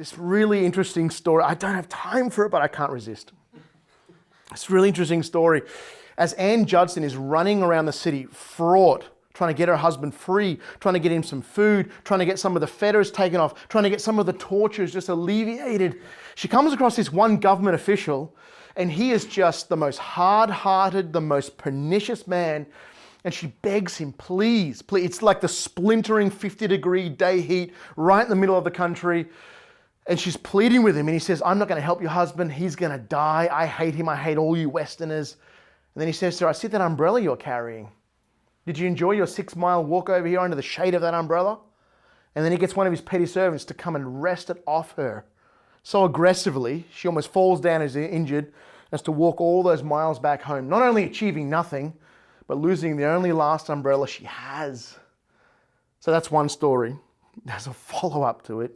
this really interesting story. I don't have time for it, but I can't resist. It's a really interesting story. As Anne Judson is running around the city, fraught, trying to get her husband free, trying to get him some food, trying to get some of the fetters taken off, trying to get some of the tortures just alleviated, she comes across this one government official, and he is just the most hard-hearted, the most pernicious man. And she begs him, please. It's like the splintering 50-degree day heat right in the middle of the country. And she's pleading with him. And he says, I'm not going to help your husband. He's going to die. I hate him. I hate all you Westerners. And then he says to her, I see that umbrella you're carrying. Did you enjoy your 6-mile walk over here under the shade of that umbrella? And then he gets one of his petty servants to come and wrest it off her. So aggressively, she almost falls down as injured, as to walk all those miles back home. Not only achieving nothing, but losing the only last umbrella she has. So that's one story. There's a follow-up to it.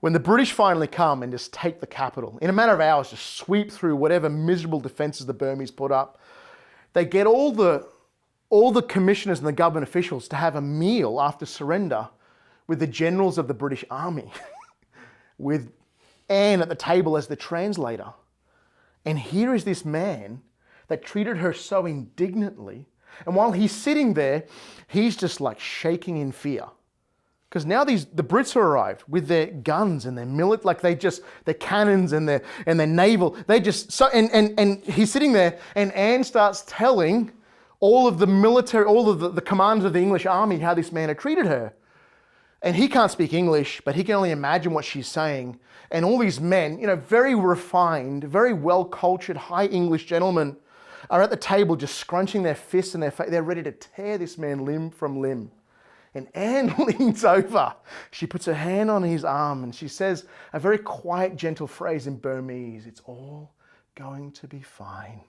When the British finally come and just take the capital, in a matter of hours, just sweep through whatever miserable defences the Burmese put up, they get all the commissioners and the government officials to have a meal after surrender with the generals of the British Army, with Anne at the table as the translator. And here is this man that treated her so indignantly. And while he's sitting there, he's just like shaking in fear. Because now the Brits have arrived with their guns and their their cannons and their naval. And he's sitting there, and Anne starts telling all of the military, all of the commanders of the English army how this man had treated her. And he can't speak English, but he can only imagine what she's saying. And all these men, very refined, very well-cultured, high English gentlemen, are at the table just scrunching their fists in their face. They're ready to tear this man limb from limb. And Anne leans over. She puts her hand on his arm and she says a very quiet, gentle phrase in Burmese. It's all going to be fine.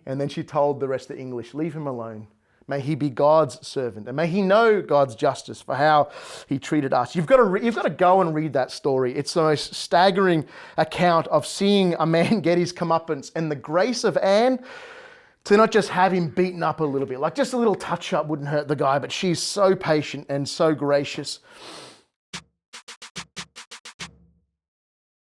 And then she told the rest of the English, leave him alone. May he be God's servant, and may he know God's justice for how he treated us. You've got to go and read that story. It's the most staggering account of seeing a man get his comeuppance, and the grace of Anne to not just have him beaten up a little bit. Like just a little touch-up wouldn't hurt the guy, but she's so patient and so gracious.